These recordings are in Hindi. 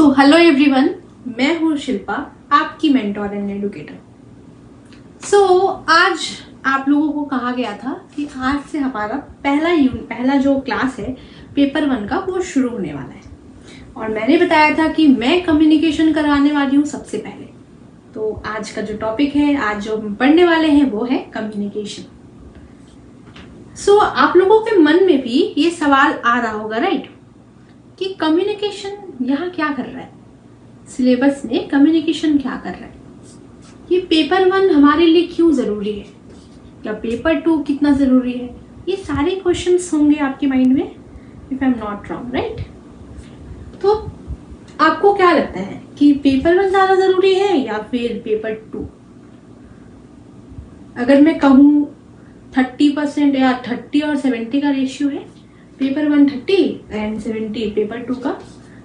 हेलो एवरीवन, मैं हूँ शिल्पा, आपकी मेंटोर एंड एडुकेटर। आज आप लोगों को कहा गया था कि आज से हमारा पहला जो क्लास है पेपर 1 का वो शुरू होने वाला है और मैंने बताया था कि मैं कम्युनिकेशन कराने वाली हूँ सबसे पहले। तो आज का जो टॉपिक है, आज जो हम पढ़ने वाले हैं वो है कम्युनिकेशन। आप लोगों के मन में भी ये सवाल आ रहा होगा, राइट, कि कम्युनिकेशन यहाँ क्या कर रहा है, सिलेबस में कम्युनिकेशन क्या कर रहा है, ये पेपर 1 हमारे लिए क्यों जरूरी है या पेपर 2 कितना जरूरी है। ये सारे क्वेश्चंस होंगे आपके माइंड में, if I am not wrong, right. तो आपको क्या लगता है कि पेपर 1 ज्यादा जरूरी है या फिर पेपर 2? अगर मैं कहूँ 30% या 30 और 70 का रेशियो है, पेपर 1 30 एंड 70 पेपर 2 का,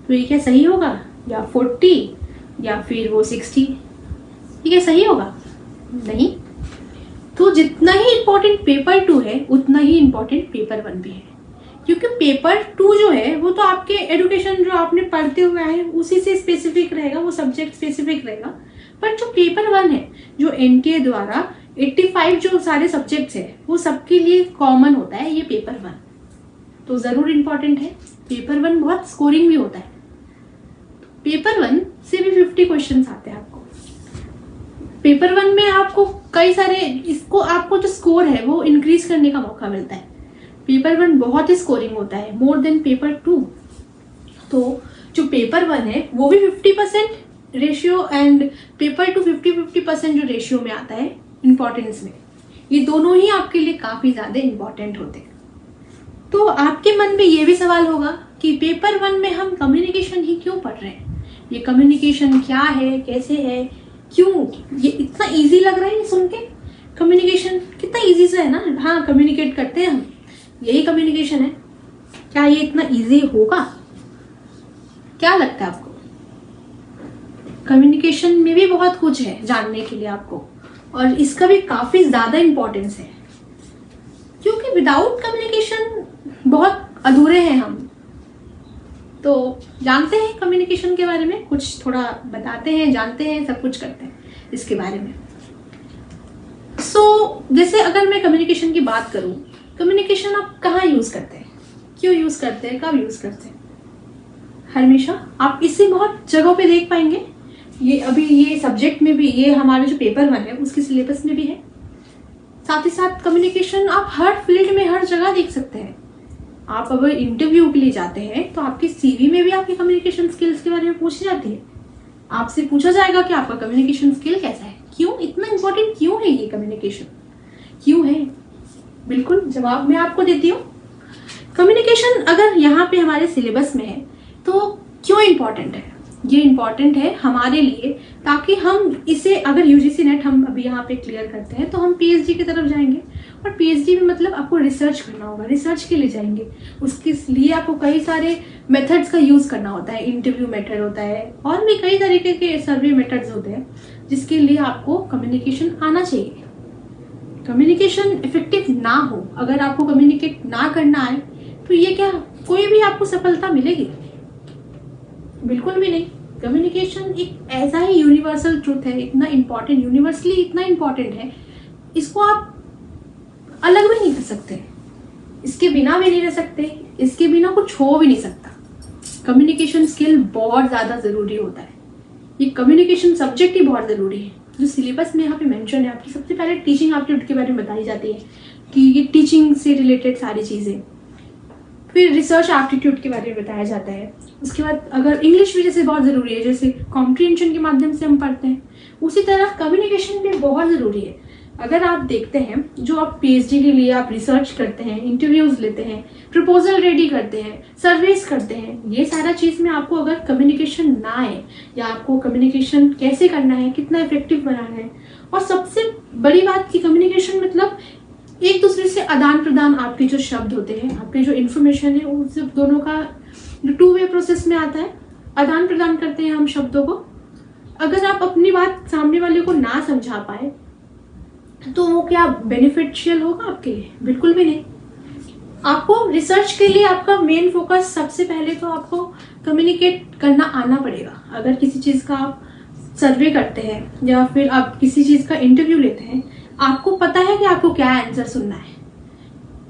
तो ये क्या सही होगा, या 40 या फिर वो 60, ये क्या सही होगा? नहीं। तो जितना ही इम्पोर्टेंट पेपर 2 है उतना ही इम्पोर्टेंट पेपर 1 भी है, क्योंकि पेपर 2 जो है वो तो आपके एडुकेशन जो आपने पढ़ते हुए आए उसी से स्पेसिफिक रहेगा, वो सब्जेक्ट स्पेसिफिक रहेगा। पर जो पेपर 1 है, जो एनटीए द्वारा 85 जो सारे सब्जेक्ट्स है वो सबके लिए कॉमन होता है ये पेपर 1, तो जरूर इम्पोर्टेंट है। पेपर 1 बहुत स्कोरिंग भी होता है। पेपर 1 से भी 50 क्वेश्चंस आते हैं आपको। पेपर 1 में आपको कई सारे, इसको आपको जो स्कोर है वो इंक्रीज करने का मौका मिलता है। पेपर 1 बहुत ही स्कोरिंग होता है, मोर देन पेपर 2। तो जो पेपर 1 है वो भी 50% रेशियो एंड पेपर 2 50% जो रेशियो में आता है इम्पोर्टेंस में, ये दोनों ही आपके लिए काफी ज्यादा इम्पोर्टेंट होते हैं। तो आपके मन में ये भी सवाल होगा कि पेपर 1 में हम कम्युनिकेशन ही क्यों पढ़ रहे हैं, ये कम्युनिकेशन क्या है, कैसे है, क्यों ये इतना इजी लग रहा है ये सुन के। कम्युनिकेशन कितना इजी सा है ना, हाँ कम्युनिकेट करते हैं हम, यही कम्युनिकेशन है। क्या ये इतना इजी होगा? क्या लगता है आपको? कम्युनिकेशन में भी बहुत कुछ है जानने के लिए आपको, और इसका भी काफी ज्यादा इंपॉर्टेंस है, क्योंकि विदाउट कम्युनिकेशन बहुत अधूरे हैं हम। तो जानते हैं कम्युनिकेशन के बारे में, कुछ थोड़ा बताते हैं, जानते हैं, सब कुछ करते हैं इसके बारे में। जैसे अगर मैं कम्युनिकेशन की बात करूं, कम्युनिकेशन आप कहाँ यूज करते हैं, क्यों यूज करते हैं, कब यूज करते हैं? हमेशा आप इसे बहुत जगहों पे देख पाएंगे। ये अभी ये सब्जेक्ट में भी, ये हमारे जो पेपर 1 है उसके सिलेबस में भी है। साथ ही साथ कम्युनिकेशन आप हर फील्ड में, हर जगह देख सकते हैं। आप अगर इंटरव्यू के लिए जाते हैं तो आपके सीवी में भी आपकी कम्युनिकेशन स्किल्स के बारे में पूछी जाती है। आपसे पूछा जाएगा कि आपका कम्युनिकेशन स्किल कैसा है, क्यों इतना इंपॉर्टेंट क्यों है ये कम्युनिकेशन, क्यों है? बिल्कुल जवाब मैं आपको देती हूँ। कम्युनिकेशन अगर यहाँ पे हमारे सिलेबस में है तो क्यों इम्पोर्टेंट है? ये इम्पॉर्टेंट है हमारे लिए ताकि हम इसे, अगर यूजीसी नेट हम अभी यहाँ पे क्लियर करते हैं तो हम पीएचडी की तरफ जाएंगे, और पीएचडी में मतलब आपको रिसर्च करना होगा, रिसर्च के लिए जाएंगे। उसके लिए आपको कई सारे मेथड्स का यूज करना होता है, इंटरव्यू मेथड होता है और भी कई तरीके के सर्वे मेथड्स होते हैं, जिसके लिए आपको कम्युनिकेशन आना चाहिए। कम्युनिकेशन इफेक्टिव ना हो, अगर आपको कम्युनिकेट ना करना आए तो ये क्या कोई भी आपको सफलता मिलेगी? बिल्कुल भी नहीं। कम्युनिकेशन एक ऐसा ही यूनिवर्सल ट्रूथ है, इतना इम्पोर्टेंट, यूनिवर्सली इतना इम्पोर्टेंट है, इसको आप अलग भी नहीं कर सकते, इसके बिना भी नहीं रह सकते, इसके बिना कुछ हो भी नहीं सकता। कम्युनिकेशन स्किल बहुत ज्यादा जरूरी होता है, ये कम्युनिकेशन सब्जेक्ट ही बहुत जरूरी है। जो सिलेबस में यहाँ पे मेंशन है, आपकी सबसे पहले टीचिंग एप्टीट्यूड के बारे में बताई जाती है कि ये टीचिंग से रिलेटेड सारी चीजें, फिर रिसर्च एप्टीट्यूड के बारे में बताया जाता है। उसके बाद अगर इंग्लिश भी जैसे बहुत ज़रूरी है, जैसे कॉम्प्रिहेंशन के माध्यम से हम पढ़ते हैं, उसी तरह कम्युनिकेशन भी बहुत ज़रूरी है। अगर आप देखते हैं, जो आप पीएचडी के लिए आप रिसर्च करते हैं, इंटरव्यूज लेते हैं, प्रपोजल रेडी करते हैं, सर्वेस करते हैं, ये सारा चीज़ में आपको अगर कम्युनिकेशन ना आए, या आपको कम्युनिकेशन कैसे करना है, कितना इफेक्टिव बनाना है, और सबसे बड़ी बात की कम्युनिकेशन मतलब एक दूसरे से आदान प्रदान, आपके जो शब्द होते हैं, आपके जो इन्फॉर्मेशन है, उन सब दोनों का जो 2 वे प्रोसेस में आता है, आदान प्रदान करते हैं हम शब्दों को। अगर आप अपनी बात सामने वाले को ना समझा पाए तो वो क्या बेनिफिशियल होगा आपके लिए? बिल्कुल भी नहीं। आपको रिसर्च के लिए आपका मेन फोकस सबसे पहले तो आपको कम्युनिकेट करना आना पड़ेगा। अगर किसी चीज़ का आप सर्वे करते हैं या फिर आप किसी चीज़ का इंटरव्यू लेते हैं, आपको पता है कि आपको क्या आंसर सुनना है।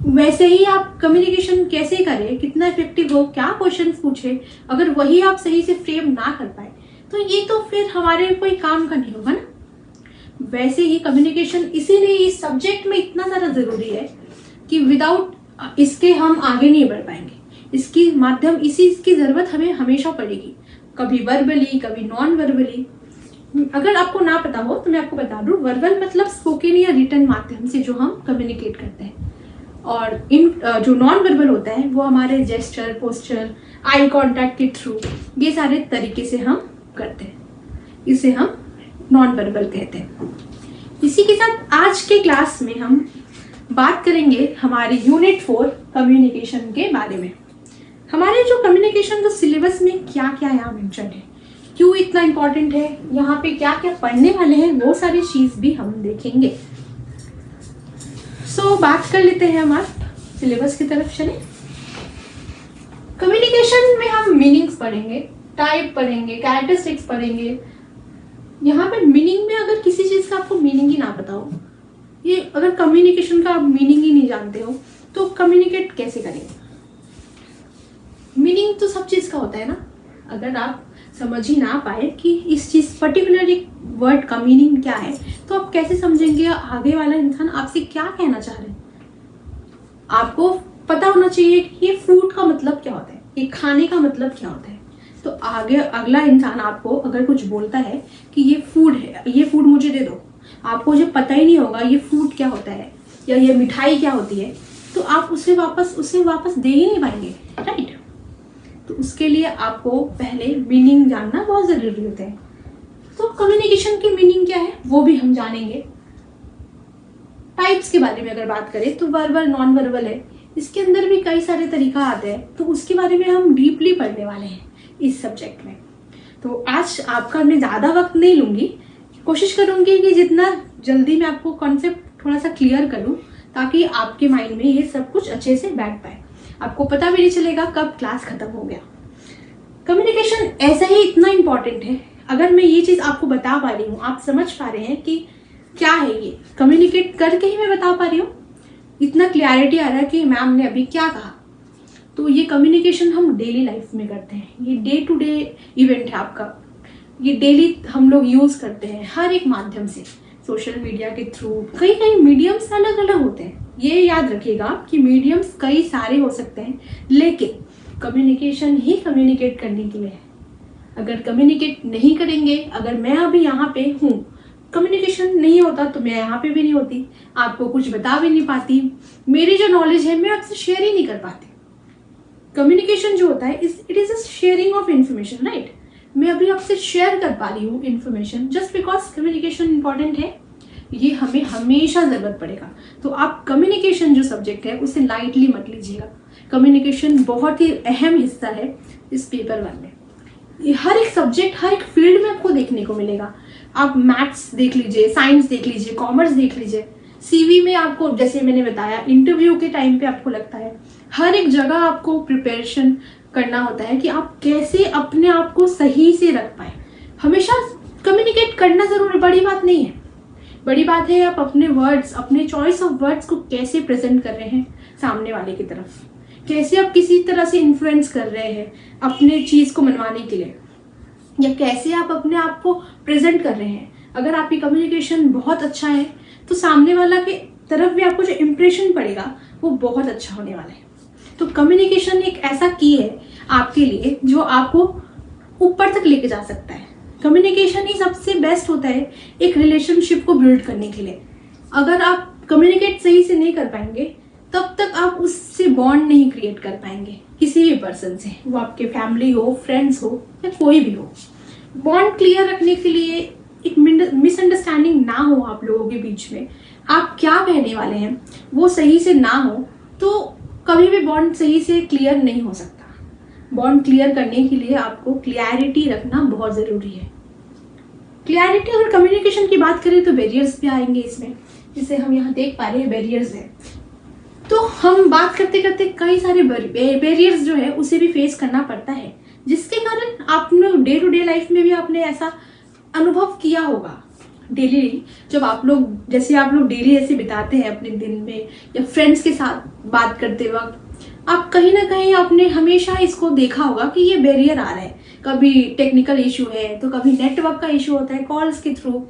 वैसे ही आप कम्युनिकेशन कैसे करें, कितना इफेक्टिव हो, क्या क्वेश्चन पूछे, अगर वही आप सही से फ्रेम ना कर पाए तो ये तो फिर हमारे कोई काम का नहीं होगा ना। वैसे ही कम्युनिकेशन इसीलिए इस सब्जेक्ट में इतना ज़्यादा ज़रूरी है कि विदाउट इसके हम आगे नहीं बढ़ पाएंगे। इसकी माध्यम इसकी ज़रूरत हमें हमेशा पड़ेगी, कभी वर्बली कभी नॉन वर्बली। अगर आपको ना पता हो तो मैं आपको बता दूं, वर्बल मतलब स्पोकन या रिटन माध्यम से जो हम कम्युनिकेट करते हैं, और जो नॉन वर्बल होता है वो हमारे जेस्चर, पोस्चर, आई कांटेक्ट के थ्रू, ये सारे तरीके से हम करते हैं। इसे हम नॉन वर्बल कहते हैं। इसी के साथ आज के क्लास में हम बात करेंगे हमारे यूनिट 4 कम्युनिकेशन के बारे में। हमारे जो कम्युनिकेशन जो सिलेबस में क्या क्या यहाँ मेंशन है, क्यों इतना इम्पोर्टेंट है, यहाँ पे क्या क्या पढ़ने वाले हैं, वो सारी चीज़ भी हम देखेंगे। सो बात कर लेते हैं हम आज सिलेबस की तरफ चले। कम्युनिकेशन में हम मीनिंग्स पढ़ेंगे, टाइप पढ़ेंगे, कैरेक्टरिस्टिक्स पढ़ेंगे। यहाँ पे मीनिंग में अगर किसी चीज़ का आपको मीनिंग ही ना पता हो, ये अगर कम्युनिकेशन का आप मीनिंग ही नहीं जानते हो तो कम्युनिकेट कैसे करेंगे। मीनिंग तो सब चीज़ का होता है ना। अगर आप समझ ही ना पाए कि इस चीज़ पर्टिकुलर एक वर्ड का मीनिंग क्या है तो आप कैसे समझेंगे आगे वाला इंसान आपसे क्या कहना चाह रहे हैं। आपको पता होना चाहिए कि ये फ्रूट का मतलब क्या होता है, ये खाने का मतलब क्या होता है। तो आगे अगला इंसान आपको अगर कुछ बोलता है कि ये फूड है, ये फूड मुझे दे दो, आपको जब पता ही नहीं होगा ये फूड क्या होता है या ये मिठाई क्या होती है, तो आप उसे वापस दे ही नहीं पाएंगे, राइट। तो उसके लिए आपको पहले मीनिंग जानना बहुत ज़रूरी होता है। तो कम्युनिकेशन की मीनिंग क्या है वो भी हम जानेंगे। टाइप्स के बारे में अगर बात करें तो वर्बल, नॉन वर्बल है, इसके अंदर भी कई सारे तरीका आते हैं, तो उसके बारे में हम डीपली पढ़ने वाले हैं इस सब्जेक्ट में। तो आज आपका मैं ज़्यादा वक्त नहीं लूँगी, कोशिश करूँगी कि जितना जल्दी मैं आपको कॉन्सेप्ट थोड़ा सा क्लियर करूँ ताकि आपके माइंड में ये सब कुछ अच्छे से बैठ पाए, आपको पता भी नहीं चलेगा कब क्लास खत्म हो गया। कम्युनिकेशन ऐसा ही इतना इम्पॉर्टेंट है। अगर मैं ये चीज़ आपको बता पा रही हूँ, आप समझ पा रहे हैं कि क्या है ये, कम्युनिकेट करके ही मैं बता पा रही हूँ, इतना क्लैरिटी आ रहा है कि मैम ने अभी क्या कहा, तो ये कम्युनिकेशन हम डेली लाइफ में करते हैं। ये डे टू डे इवेंट है आपका, ये डेली हम लोग यूज़ करते हैं हर एक माध्यम से, सोशल मीडिया के थ्रू। कई मीडियम्स अलग अलग होते हैं, ये याद रखिएगा कि मीडियम्स कई सारे हो सकते हैं, लेकिन कम्युनिकेशन ही कम्युनिकेट करने के लिए है। अगर कम्युनिकेट नहीं करेंगे, अगर मैं अभी यहाँ पे हूँ, कम्युनिकेशन नहीं होता तो मैं यहाँ पे भी नहीं होती, आपको कुछ बता भी नहीं पाती, मेरी जो नॉलेज है मैं आपसे शेयर ही नहीं कर पाती। कम्युनिकेशन जो होता है it is a sharing of information, right. मैं अभी आपसे शेयर कर पा रही हूँ information just because communication important है, ये हमें हमेशा ज़रूरत पड़ेगा। तो आप कम्युनिकेशन जो सब्जेक्ट है उसे लाइटली मत लीजिएगा। कम्युनिकेशन बहुत ही अहम हिस्सा है इस पेपर 1 में। ये हर एक सब्जेक्ट, हर एक फील्ड में आपको देखने को मिलेगा। आप मैथ्स देख लीजिए, साइंस देख लीजिए, कॉमर्स देख लीजिए, सीवी में आपको, जैसे मैंने बताया, इंटरव्यू के टाइम पे आपको लगता है, हर एक जगह आपको प्रिपरेशन करना होता है कि आप कैसे अपने आप को सही से रख पाए। हमेशा कम्युनिकेट करना जरूर बड़ी बात नहीं है, बड़ी बात है आप अपने वर्ड्स, अपने चॉइस ऑफ वर्ड्स को कैसे प्रेजेंट कर रहे हैं सामने वाले की तरफ, कैसे आप किसी तरह से इन्फ्लुएंस कर रहे हैं अपने चीज़ को मनवाने के लिए, या कैसे आप अपने आप को प्रेजेंट कर रहे हैं। अगर आपकी कम्युनिकेशन बहुत अच्छा है तो सामने वाला के तरफ भी आपको जो इम्प्रेशन पड़ेगा वो बहुत अच्छा होने वाला है। तो कम्युनिकेशन एक ऐसा की है आपके लिए जो आपको ऊपर तक लेके जा सकता है। कम्युनिकेशन ही सबसे बेस्ट होता है एक रिलेशनशिप को बिल्ड करने के लिए। अगर आप कम्युनिकेट सही से नहीं कर पाएंगे तब तक आप उससे बॉन्ड नहीं क्रिएट कर पाएंगे किसी भी पर्सन से, वो आपके फैमिली हो, फ्रेंड्स हो या कोई भी हो। बॉन्ड क्लियर रखने के लिए एक मिसअंडरस्टैंडिंग ना हो आप लोगों के बीच में, आप क्या कहने वाले हैं वो सही से ना हो, तो कभी भी बॉन्ड सही से क्लियर नहीं हो सकता। बॉन्ड क्लियर करने के लिए आपको क्लैरिटी रखना बहुत ज़रूरी है। क्लैरिटी, अगर कम्युनिकेशन की बात करें तो बैरियर्स भी आएंगे इसमें, जिसे हम यहाँ देख पा रहे हैं बैरियर्स है। तो हम बात करते करते कई सारे बैरियर्स जो है उसे भी फेस करना पड़ता है, जिसके कारण आपने डे टू डे लाइफ में भी आपने ऐसा अनुभव किया होगा। डेली जब आप लोग डेली ऐसे बिताते हैं अपने दिन में या फ्रेंड्स के साथ बात करते वक्त, आप कहीं ना कहीं आपने हमेशा इसको देखा होगा कि ये बैरियर आ रहा है। कभी टेक्निकल इशू है तो कभी नेटवर्क का इशू होता है कॉल्स के थ्रू,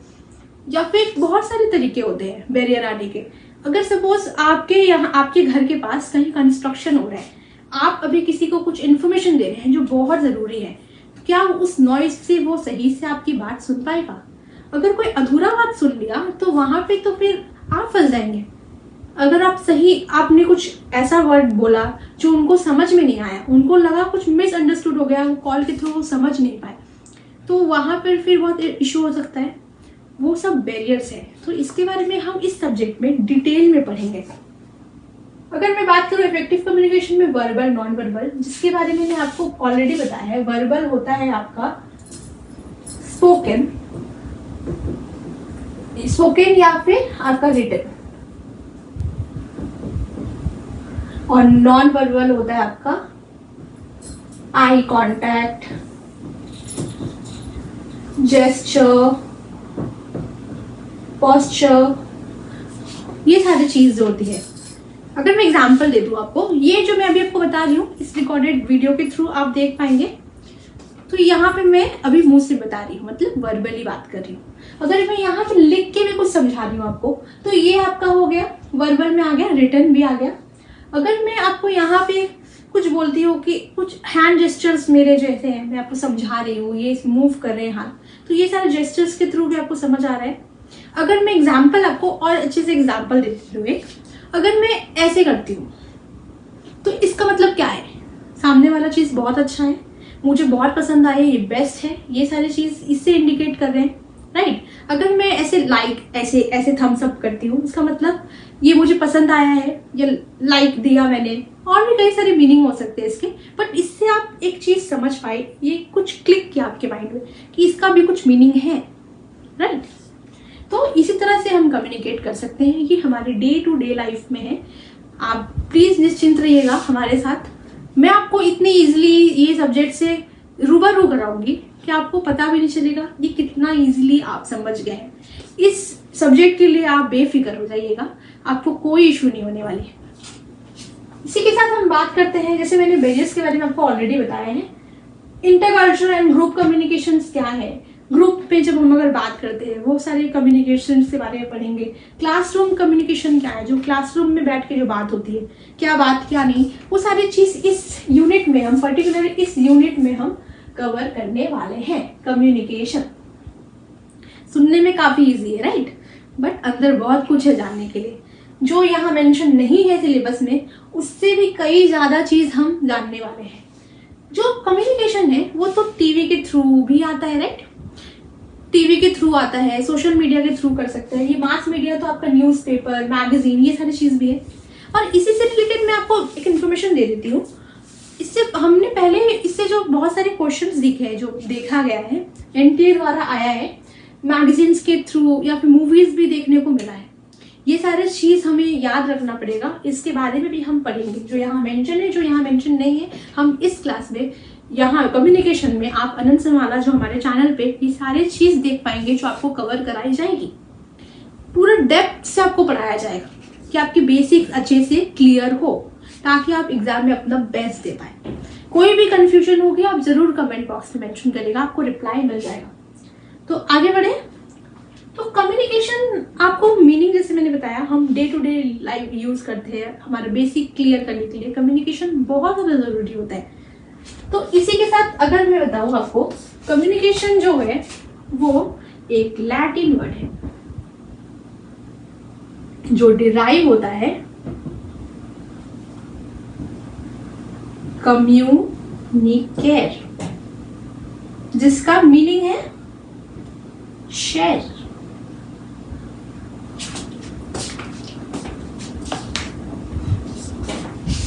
या फिर बहुत सारे तरीके होते हैं बैरियर आने के। अगर सपोज आपके घर के पास कहीं कंस्ट्रक्शन हो रहा है, आप अभी किसी को कुछ इन्फॉर्मेशन दे रहे हैं जो बहुत ज़रूरी है, क्या उस नॉइज से वो सही से आपकी बात सुन पाएगा? अगर कोई अधूरा बात सुन लिया तो वहां पे तो फिर आप फंस जाएंगे। अगर आपने कुछ ऐसा वर्ड बोला जो उनको समझ में नहीं आया, उनको लगा कुछ मिसअंडरस्टूड हो गया, वो कॉल के थ्रू वो समझ नहीं पाए, तो वहां पर फिर बहुत इशू हो सकता है। वो सब बैरियर्स है। तो इसके बारे में हम इस सब्जेक्ट में डिटेल में पढ़ेंगे। अगर मैं बात करूँ इफेक्टिव कम्युनिकेशन में वर्बल नॉन वर्बल, जिसके बारे में मैंने आपको ऑलरेडी बताया है। वर्बल होता है आपका स्पोकन या फिर आपका रिटन, और नॉन वर्बल होता है आपका आई कांटेक्ट, जेस्चर, पोस्चर, ये सारी चीज होती है। अगर मैं एग्जांपल दे दूं आपको, ये जो मैं अभी आपको बता रही हूँ इस रिकॉर्डेड वीडियो के थ्रू आप देख पाएंगे। तो यहाँ पे मैं अभी मुंह से बता रही हूँ, मतलब वर्बली बात कर रही हूँ। अगर मैं यहाँ पे लिख के भी कुछ समझा रही हूँ आपको, तो ये आपका हो गया वर्बल में आ गया, रिटन भी आ गया। अगर मैं आपको यहाँ पे कुछ बोलती हूँ कि कुछ हैंड जेस्चर्स मेरे जैसे हैं, मैं आपको समझा रही हूँ, ये मूव कर रहे हैं हाथ, तो ये सारे जेस्चर्स के थ्रू भी आपको समझ आ रहा है। अगर मैं एग्जाम्पल आपको और अच्छे से एग्जाम्पल देती हूँ, अगर मैं ऐसे करती हूँ तो इसका मतलब क्या है? सामने वाला चीज बहुत अच्छा है, मुझे बहुत पसंद आया, ये बेस्ट है, ये सारी चीज इससे इंडिकेट कर रहे हैं, राइट। अगर मैं ऐसे ऐसे थम्स अप करती हूँ, इसका मतलब ये मुझे पसंद आया है, ये लाइक दिया मैंने, और भी कई सारे मीनिंग हो सकते हैं इसके। बट इससे आप एक चीज समझ पाए, ये कुछ क्लिक किया आपके माइंड में कि इसका भी कुछ मीनिंग है, राइट। तो इसी तरह से हम कम्युनिकेट कर सकते हैं, ये हमारे डे टू डे लाइफ में है। आप प्लीज निश्चिंत रहिएगा हमारे साथ। मैं आपको इतनी इजीली ये सब्जेक्ट से रूबरू कराऊंगी कि आपको पता भी नहीं चलेगा ये कितना इजीली आप समझ गए हैं। इस सब्जेक्ट के लिए आप बेफिक्र हो जाइएगा, आपको कोई इशू नहीं होने वाली है। इसी के साथ हम बात करते हैं, जैसे मैंने बैरियर्स के बारे में आपको ऑलरेडी बताया है। इंटरकल्चरल एंड ग्रुप कम्युनिकेशन क्या है? ग्रुप पे जब हम अगर बात करते हैं, वो सारे कम्युनिकेशन के बारे में पढ़ेंगे। क्लासरूम कम्युनिकेशन क्या है? जो क्लासरूम में बैठ के जो बात होती है, क्या बात क्या नहीं, वो सारी चीज इस यूनिट में हम पर्टिकुलर इस यूनिट में हम कवर करने वाले हैं। कम्युनिकेशन सुनने में काफी इजी है, राइट, बट अंदर बहुत कुछ है जानने के लिए, जो यहाँ मेंशन नहीं है सिलेबस में, उससे भी कई ज्यादा चीज हम जानने वाले हैं। जो कम्युनिकेशन है वो तो टीवी के थ्रू भी आता है, राइट, टीवी के थ्रू आता है, सोशल मीडिया के थ्रू कर सकते हैं। ये मास मीडिया तो आपका न्यूज़पेपर, मैगजीन, ये सारी चीज भी है। और इसी से रिलेटेड मैं आपको एक इन्फॉर्मेशन दे देती हूँ। इससे जो बहुत सारे क्वेश्चंस दिखे हैं, जो देखा गया है, एनटीए द्वारा आया है, मैगजीन्स के थ्रू या फिर मूवीज भी देखने को मिला है। ये सारे चीज हमें याद रखना पड़ेगा, इसके बारे में भी हम पढ़ेंगे। जो यहाँ मेंशन है, जो यहाँ मेंशन नहीं है, हम इस क्लास में यहाँ कम्युनिकेशन में आप अनंत समाला जो हमारे चैनल पे ये सारे चीज देख पाएंगे, जो आपको कवर कराई जाएगी। पूरा डेप्थ से आपको पढ़ाया जाएगा कि आपकी बेसिक्स अच्छे से क्लियर हो, ताकि आप एग्जाम में अपना बेस्ट दे पाए। कोई भी कंफ्यूजन होगी आप जरूर कमेंट बॉक्स में मेंशन करेगा, आपको रिप्लाई मिल जाएगा। तो आगे बढ़े। तो कम्युनिकेशन आपको मीनिंग, जैसे मैंने बताया, हम day to day life use करते हैं हमारे बेसिक क्लियर करने के लिए। कम्युनिकेशन बहुत ज़्यादा जरूरी होता है। तो इसी के साथ अगर मैं बताऊं आपको, कम्युनिकेशन जो है वो एक लैटिन वर्ड है जो डिराइव होता है कम्युनिकेर, जिसका मीनिंग है शेयर।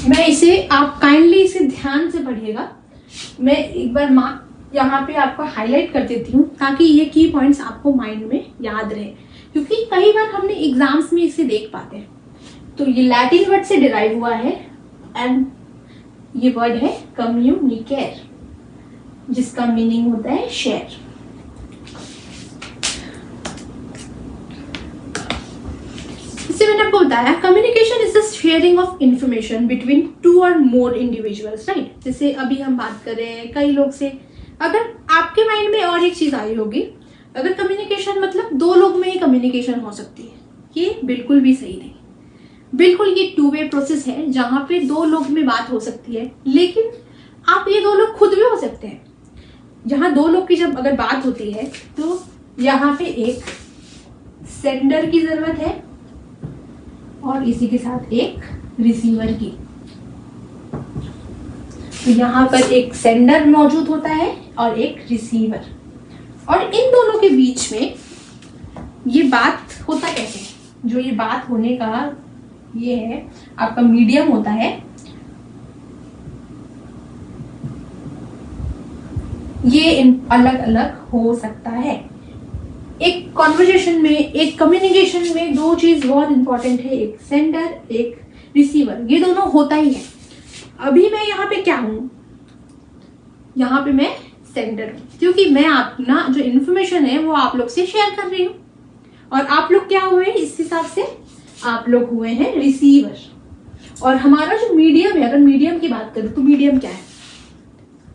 मैं इसे, आप काइंडली इसे ध्यान से पढ़िएगा। मैं एक बार यहाँ पे आपको हाईलाइट कर देती हूँ, ताकि ये की पॉइंट्स आपको माइंड में याद रहे, क्योंकि कई बार हमने एग्जाम्स में इसे देख पाते हैं। तो ये लैटिन वर्ड से डिराइव हुआ है एंड ये वर्ड है कम्युनिकेर, जिसका मीनिंग होता है शेयर। इससे मैंने आपको बताया communication is the sharing of information between two और मोर इंडिविजुअल्स, राइट। जैसे अभी हम बात कर रहे हैं कई लोग से, अगर आपके माइंड में और एक चीज आई होगी, अगर कम्युनिकेशन मतलब दो लोग में ही कम्युनिकेशन हो सकती है, ये बिल्कुल भी सही नहीं। बिल्कुल ये टू वे प्रोसेस है जहां पे दो लोग में बात हो सकती है, लेकिन आप ये दो लोग खुद भी हो सकते हैं। जहां दो लोग की जब अगर बात होती है तो यहाँ पे एक सेंडर की जरूरत है और इसी के साथ एक रिसीवर की। तो यहाँ पर एक सेंडर मौजूद होता है और एक रिसीवर, और इन दोनों के बीच में ये बात होता कैसे है? जो ये बात होने का ये है आपका मीडियम होता है, ये अलग अलग हो सकता है। एक कॉन्वर्जेशन में, एक कम्युनिकेशन में दो चीज बहुत इंपॉर्टेंट है, एक सेंडर एक रिसीवर, ये दोनों होता ही है। अभी मैं यहाँ पे क्या हूं? यहाँ पे मैं सेंडर हूं, क्योंकि मैं अपना जो इन्फॉर्मेशन है वो आप लोग से शेयर कर रही हूँ, और आप लोग क्या हुए इस हिसाब से आप लोग हुए हैं रिसीवर। और हमारा जो मीडियम है, अगर मीडियम की बात करें तो मीडियम क्या है?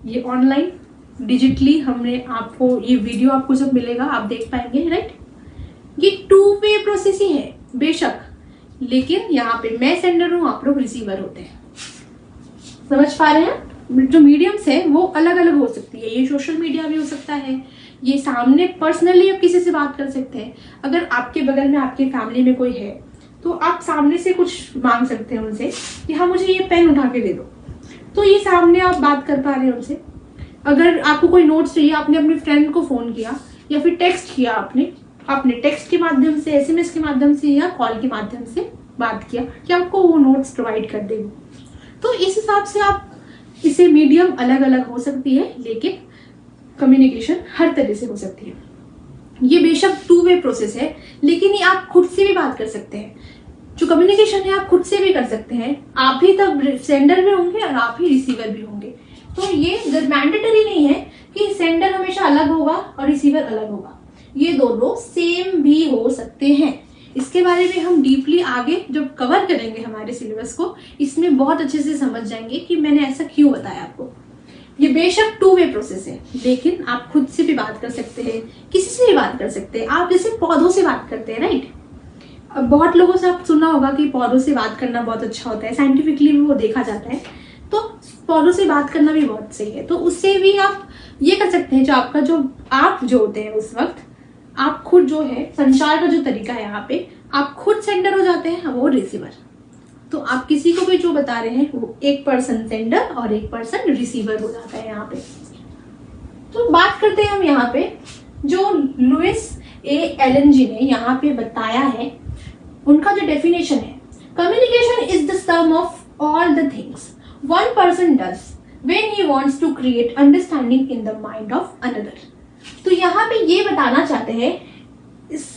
ये ऑनलाइन डिजिटली हमने आपको ये वीडियो आपको जब मिलेगा आप देख पाएंगे, राइट। ये टू वे प्रोसेस ही है बेशक, लेकिन यहाँ पे मैं सेंडर हूं, आप लोग रिसीवर होते हैं। समझ पा रहे हैं? जो मीडियम्स है वो अलग अलग हो सकती है। ये सोशल मीडिया भी हो सकता है, ये सामने पर्सनली आप किसी से बात कर सकते हैं। अगर आपके बगल में आपके फैमिली में कोई है तो आप सामने से कुछ मांग सकते हैं उनसे कि हाँ मुझे ये पेन उठा के दे दो, तो ये सामने आप बात कर पा रहे हैं उनसे। अगर आपको कोई नोट्स चाहिए, आपने अपने फ्रेंड को फोन किया या फिर टेक्स्ट किया, आपने टेक्स्ट के माध्यम से, एसएमएस के माध्यम से या कॉल के माध्यम से बात किया कि आपको वो नोट्स प्रोवाइड कर देंगे। तो इस हिसाब से आप इसे मीडियम अलग अलग हो सकती है, लेकिन कम्युनिकेशन हर तरह से हो सकती है। ये बेशक टू वे प्रोसेस है, लेकिन ये आप खुद से भी बात कर सकते हैं। जो कम्युनिकेशन है आप खुद से भी कर सकते हैं, आप ही तब सेंडर भी होंगे और आप ही रिसीवर भी होंगे। तो ये मैंडेटरी नहीं है कि सेंडर हमेशा अलग होगा और रिसीवर अलग होगा, ये दोनों सेम भी हो सकते हैं। इसके बारे में हम डीपली आगे जब कवर करेंगे हमारे सिलेबस को, इसमें बहुत अच्छे से समझ जाएंगे कि मैंने ऐसा क्यों बताया आपको। ये बेशक टू वे प्रोसेस है, लेकिन आप खुद से भी बात कर सकते हैं, किसी से भी बात कर सकते हैं। आप जैसे पौधों से बात करते हैं, राइट। अब बहुत लोगों से आप सुना होगा कि पौधों से बात करना बहुत अच्छा होता है, साइंटिफिकली भी वो देखा जाता है। तो पौधों से बात करना भी बहुत सही है। तो उससे भी आप ये कर सकते हैं, जो आपका जो आप जो होते हैं उस वक्त आप खुद जो है संचार का जो तरीका है, यहाँ पे आप खुद सेंडर हो जाते हैं, वो रिसीवर। तो आप किसी को भी जो बता रहे हैं वो एक पर्सन सेंडर और एक पर्सन रिसीवर हो जाता है यहाँ पे। तो बात करते हैं हम यहाँ पे जो लुइस ए एलन जी ने यहाँ पे बताया है, उनका जो डेफिनेशन है, communication is the sum of all the things one person does when he wants to create understanding in the mind of another. तो यहाँ पे ये बताना चाहते हैं इस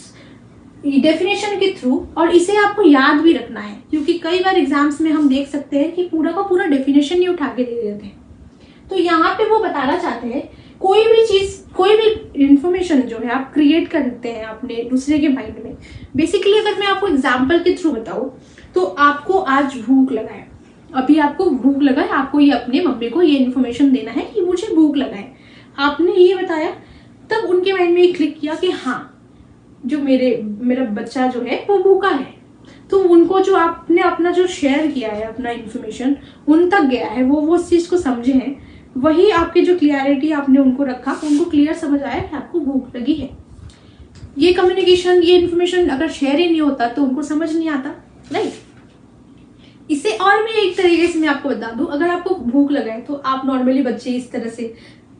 डेफिनेशन के थ्रू, और इसे आपको याद भी रखना है, क्योंकि कई बार एग्जाम्स में हम देख सकते हैं कि पूरा का पूरा डेफिनेशन नहीं उठा के दे देते हैं। तो यहाँ पे वो बताना चाहते हैं कोई भी चीज, कोई भी इंफॉर्मेशन जो है आप क्रिएट करते हैं अपने दूसरे के माइंड में। बेसिकली अगर मैं आपको एग्जाम्पल के थ्रू बताऊं, तो आपको आज भूख लगा है, अभी आपको भूख लगा है, आपको ये अपने मम्मी को ये इन्फॉर्मेशन देना है कि मुझे भूख लगा है। आपने ये बताया, तब उनके माइंड में क्लिक किया कि हाँ जो मेरा बच्चा जो है वो भूखा है। तो उनको जो आपने अपना जो शेयर किया है, अपना इन्फॉर्मेशन उन तक गया है, वो उस चीज को समझे हैं, वही आपकी जो क्लियरिटी आपने उनको रखा, उनको क्लियर समझ आया कि आपको भूख लगी है। ये कम्युनिकेशन, ये इन्फॉर्मेशन अगर शेयर ही नहीं होता तो उनको समझ नहीं आता, राइट। इसे और भी एक तरीके से मैं आपको बता दूं, अगर आपको भूख लगा है तो आप नॉर्मली बच्चे इस तरह से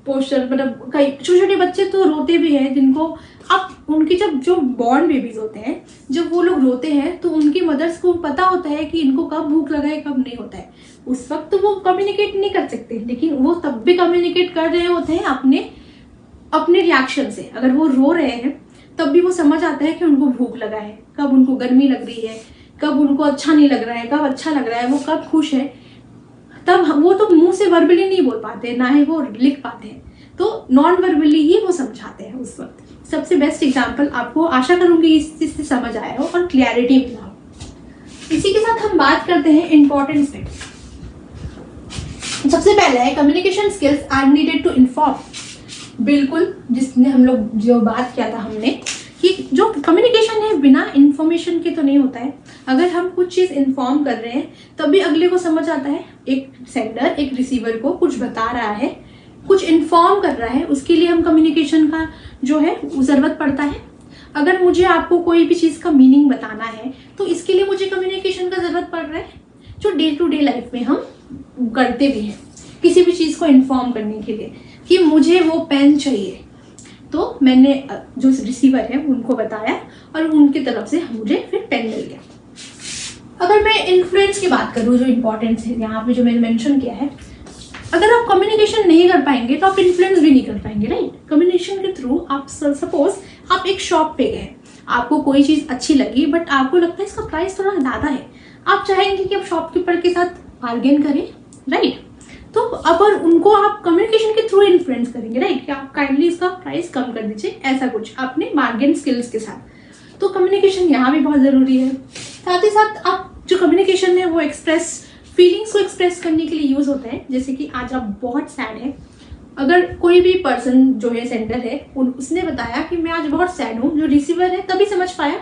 पोस्टर, मतलब कई छोटे छोटे बच्चे तो रोते भी हैं, जिनको आप उनकी जब जो बॉर्न बेबीज होते हैं, जब वो लोग रोते हैं तो उनकी मदर्स को पता होता है कि इनको कब भूख लगा है कब नहीं होता है। उस वक्त तो वो कम्युनिकेट नहीं कर सकते, लेकिन वो तब भी कम्युनिकेट कर रहे होते हैं अपने रिएक्शन से। अगर वो रो रहे हैं तब भी वो समझ आता है कि उनको भूख लगा है, कब उनको गर्मी लग रही है, कब उनको अच्छा नहीं लग रहा है, कब अच्छा लग रहा है, वो कब खुश है, तब वो तो मुंह से वर्बली नहीं बोल पाते, ना ही वो लिख पाते हैं, तो नॉन वर्बली ही वो समझाते हैं उस वक्त। सबसे बेस्ट एग्जाम्पल आपको आशा करूंगी इस चीज से समझ आया हो और क्लियरिटी मिला हो। इसी के साथ हम बात करते हैं इंपॉर्टेंट स्टेप्स। सबसे पहले है communication skills are needed to inform. बिल्कुल, जिसने हम लोग जो बात किया था हमने कि जो कम्युनिकेशन है बिना इंफॉर्मेशन के तो नहीं होता है। अगर हम कुछ चीज़ इन्फॉर्म कर रहे हैं तभी अगले को समझ आता है। एक सेंडर एक रिसीवर को कुछ बता रहा है, कुछ इन्फॉर्म कर रहा है, उसके लिए हम कम्युनिकेशन का जो है ज़रूरत पड़ता है। अगर मुझे आपको कोई भी चीज़ का मीनिंग बताना है तो इसके लिए मुझे कम्युनिकेशन का ज़रूरत पड़ रहा है, जो डे टू डे लाइफ में हम करते भी हैं। किसी भी चीज़ को इन्फॉर्म करने के लिए कि मुझे वो पेन चाहिए, तो मैंने जो रिसीवर है उनको बताया और उनकी तरफ से मुझे फिर पेन मिल गया। अगर मैं इन्फ्लुएंस की बात करूँ, जो इम्पोर्टेंस है यहाँ पे जो मैंने मेंशन किया है, अगर आप कम्युनिकेशन नहीं कर पाएंगे तो आप इन्फ्लुएंस भी नहीं कर पाएंगे, राइट। कम्युनिकेशन के थ्रू आप सपोज आप एक शॉप पे गए, आपको कोई चीज़ अच्छी लगी बट आपको लगता है इसका प्राइस थोड़ा ज़्यादा है, आप चाहेंगे कि आप शॉपकीपर के साथ बार्गेन करें, राइट। तो अगर उनको आप कम्युनिकेशन के थ्रू इन्फ्लुएंस करेंगे, राइट, कि आप काइंडली इसका प्राइस कम कर दीजिए, ऐसा कुछ आपने बार्गेन स्किल्स के साथ, तो कम्युनिकेशन यहाँ भी बहुत ज़रूरी है। साथ ही साथ आप जो कम्युनिकेशन है वो फीलिंग्स को एक्सप्रेस करने के लिए यूज़ होता है। जैसे कि आज आप बहुत सैड है, अगर कोई भी पर्सन जो है सेंडर है उसने बताया कि मैं आज बहुत सैड हूँ, जो रिसीवर है तभी समझ पाया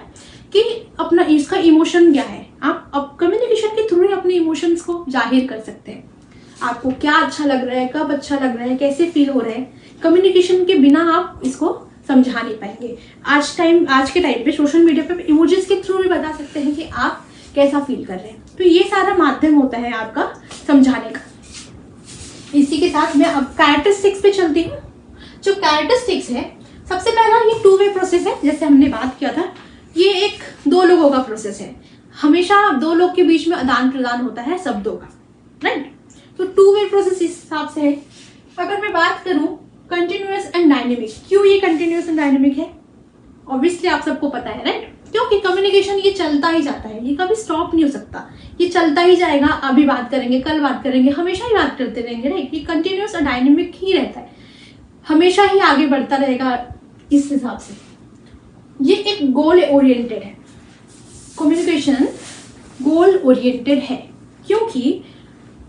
कि अपना इसका इमोशन क्या है। आप अब कम्युनिकेशन के थ्रू ही अपने इमोशंस को जाहिर कर सकते हैं। आपको क्या अच्छा लग रहा है, कब अच्छा लग रहा है, कैसे फील हो रहा है, कम्युनिकेशन के बिना आप इसको समझा नहीं पाएंगे। आज के टाइम पे सोशल मीडिया पे इमोजीज के थ्रू भी बता सकते हैं कि आप कैसा फील कर रहे हैं। तो ये सारा माध्यम होता है आपका समझाने का। इसी के साथ मैं अब कैरेक्टरिस्टिक्स पे चलती हूँ। जो कैरेक्टरिस्टिक्स है, सबसे पहला ये 2 वे प्रोसेस है, जैसे हमने बात किया था। ये एक 2 लोगों का प्रोसेस है, हमेशा 2 लोग के बीच में आदान प्रदान होता है शब्दों का, राइट। तो 2 वे प्रोसेस इस हिसाब से है। अगर मैं बात करूं कंटिन्यूअस एंड डायनेमिक, क्यों ये कंटिन्यूअस एंड डायनेमिक है, ऑब्वियसली आप सबको पता है, राइट। क्योंकि कम्युनिकेशन ये चलता ही जाता है, ये कभी स्टॉप नहीं हो सकता, ये चलता ही जाएगा। अभी बात करेंगे, कल बात करेंगे, हमेशा ही बात करते रहेंगे, राइट। ये कंटिन्यूअस और डायनेमिक ही रहता है, हमेशा ही आगे बढ़ता रहेगा। इस हिसाब से ये एक गोल ओरिएंटेड है, कम्युनिकेशन गोल ओरिएंटेड है, क्योंकि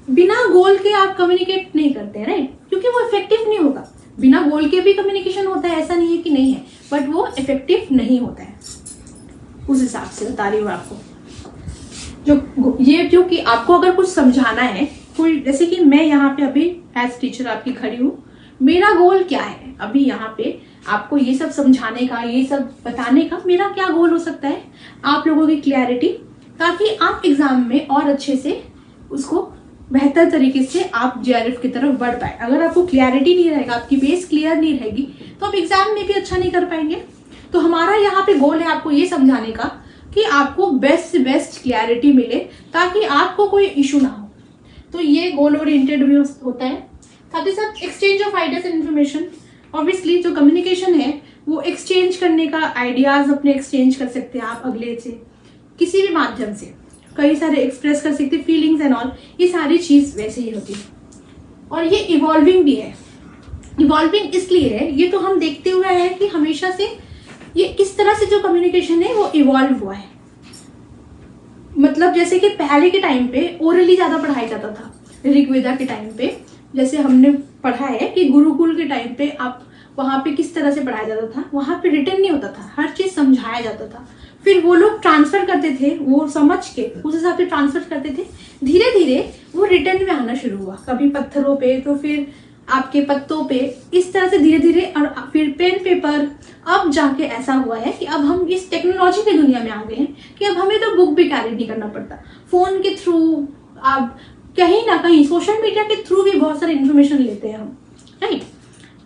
बिना गोल के आप कम्युनिकेट नहीं करते, राइट, क्योंकि वो इफेक्टिव नहीं होगा। बिना गोल के भी कम्युनिकेशन होता है, ऐसा नहीं है कि नहीं है, बट वो इफेक्टिव नहीं होता है। उस हिसाब से बता रही हूँ आपको। जो कि आपको अगर कुछ समझाना है, कोई जैसे कि मैं यहाँ पे अभी एज टीचर आपकी खड़ी हूँ, मेरा गोल क्या है अभी यहाँ पे आपको ये सब समझाने का, ये सब बताने का, मेरा क्या गोल हो सकता है, आप लोगों की क्लैरिटी, ताकि आप एग्जाम में और अच्छे से उसको बेहतर तरीके से आप जेआरएफ की तरफ बढ़ पाए। अगर आपको क्लैरिटी नहीं रहेगा, आपकी बेस क्लियर नहीं रहेगी, तो आप एग्जाम में भी अच्छा नहीं कर पाएंगे। तो हमारा यहाँ पे गोल है आपको ये समझाने का कि आपको बेस्ट से बेस्ट क्लैरिटी मिले, ताकि आपको कोई इशू ना हो। तो ये गोल ओरिएंटेड भी होता है। साथ ही साथ exchange of ideas and information. Obviously जो कम्युनिकेशन है वो एक्सचेंज करने का, आइडियाज अपने एक्सचेंज कर सकते हैं आप अगले से, किसी भी माध्यम से कई सारे एक्सप्रेस कर सकते, फीलिंग्स एंड ऑल, ये सारी चीज़ वैसे ही होती है। और ये इवॉल्विंग भी है। इवॉल्विंग इसलिए है, ये तो हम देखते हुए हैं कि हमेशा से ये इस तरह से जो कम्युनिकेशन है वो इवॉल्व हुआ है। मतलब जैसे कि पहले के टाइम पे ओरली ज़्यादा पढ़ाया जाता था, ऋग्वेदा के टाइम पे जैसे हमने पढ़ा है कि गुरुकुल के टाइम पे आप वहाँ पे किस तरह से पढ़ाया जाता था, वहाँ पे रिटर्न नहीं होता था, हर चीज़ समझाया जाता था। फिर वो लोग ट्रांसफर करते थे, वो समझ के उस हिसाब से ट्रांसफर करते थे। धीरे धीरे वो रिटर्न में आना शुरू हुआ, कभी पत्थरों पे, तो फिर आपके पत्तों पे, इस तरह से धीरे धीरे, और फिर पेन पेपर। अब जाके ऐसा हुआ है कि अब हम इस टेक्नोलॉजी की दुनिया में आ गए हैं कि अब हमें तो बुक भी कैरी नहीं करना पड़ता, फोन के थ्रू आप कहीं ना कहीं सोशल मीडिया के थ्रू भी बहुत सारी इन्फॉर्मेशन लेते हैं हम, राइट।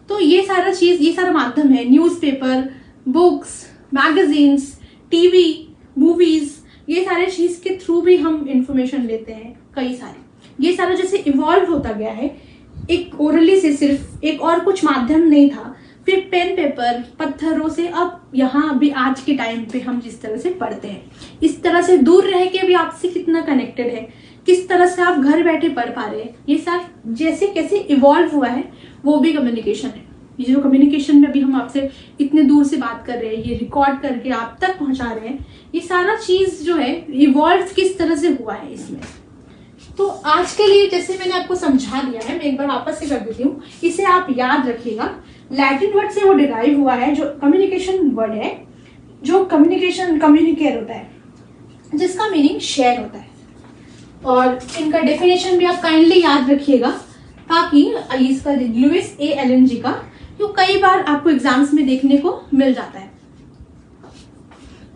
तो ये सारा चीज़, ये सारा माध्यम है, newspaper, books, magazines, TV, movies, ये सारे चीज़ के थ्रू भी हम इंफॉर्मेशन लेते हैं कई सारे। ये सारा जैसे इवॉल्व होता गया है, एक ओरली से सिर्फ एक और कुछ माध्यम नहीं था, फिर पेन पेपर पत्थरों से, अब यहाँ अभी आज के टाइम पे हम जिस तरह से पढ़ते हैं, इस तरह से दूर रह के भी आपसे कितना कनेक्टेड है, किस तरह से आप घर बैठे पढ़ पा रहे हैं, ये सब जैसे कैसे इवॉल्व हुआ है वो भी कम्युनिकेशन है। ये जो कम्युनिकेशन में अभी हम आपसे इतने दूर से बात कर रहे हैं, ये रिकॉर्ड करके आप तक पहुंचा रहे हैं, ये सारा चीज जो है इवॉल्व किस तरह से हुआ है इसमें। तो आज के लिए जैसे मैंने आपको समझा दिया है, मैं एक बार वापस से कर देती हूँ, इसे आप याद रखिएगा। लैटिन वर्ड से वो डिराइव हुआ है, जो कम्युनिकेशन वर्ड है, जो कम्युनिकेशन कम्युनिकेट होता है, जिसका मीनिंग शेयर होता है। और इनका डेफिनेशन भी आप काइंडली याद रखिएगा, ताकि इसका लुइस ए एलन का जो कई बार आपको एग्जाम्स में देखने को मिल जाता है।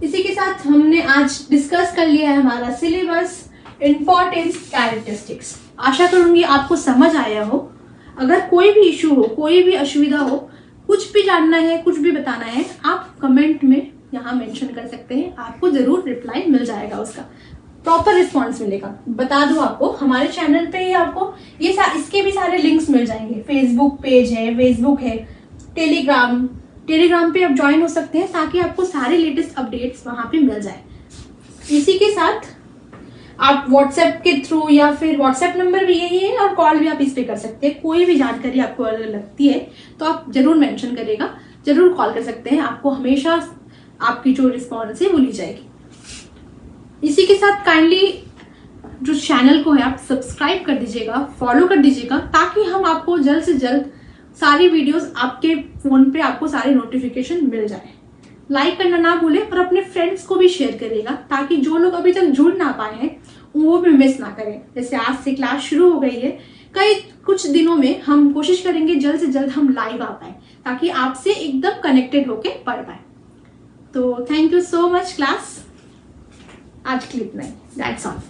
इसी के साथ हमने आज डिस्कस कर लिया है हमारा सिलेबस, इम्पोर्टेंस, कैरेक्टरिस्टिक्स। आशा करूंगी आपको समझ आया हो। अगर कोई भी इशू हो, कोई भी असुविधा हो, कुछ भी जानना है, कुछ भी बताना है, आप कमेंट में यहाँ मेंशन कर सकते हैं, आपको जरूर रिप्लाई मिल जाएगा, उसका प्रॉपर रिस्पॉन्स मिलेगा। बता दूं आपको, हमारे चैनल पे ही आपको ये इसके भी सारे लिंक्स मिल जाएंगे। फेसबुक पेज है, फेसबुक है, टेलीग्राम पे आप ज्वाइन हो सकते हैं, ताकि आपको सारे लेटेस्ट अपडेट्स वहां पे मिल जाए। इसी के साथ आप व्हाट्सएप के थ्रू, या फिर व्हाट्सएप नंबर भी यही है और कॉल भी आप इस पे कर सकते हैं। कोई भी जानकारी आपको अगर लगती है तो आप जरूर मेंशन करिएगा, जरूर कॉल कर सकते हैं, आपको हमेशा आपकी जो रिस्पॉन्स है वो ली जाएगी। इसी के साथ काइंडली जो चैनल को है आप सब्सक्राइब कर दीजिएगा, फॉलो कर दीजिएगा, ताकि हम आपको जल्द से जल्द सारी वीडियोस आपके फोन पे आपको सारे नोटिफिकेशन मिल जाए। लाइक करना ना भूलें और अपने फ्रेंड्स को भी शेयर करिएगा, ताकि जो लोग अभी तक जुड़ ना पाए हैं वो भी मिस ना करें। जैसे आज से क्लास शुरू हो गई है, कुछ दिनों में हम कोशिश करेंगे जल्द से जल्द हम लाइव आ पाए, ताकि आपसे एकदम कनेक्टेड होके पढ़ पाए। तो thank you so much class, आज के लिए इतना ही, दैट्स ऑल।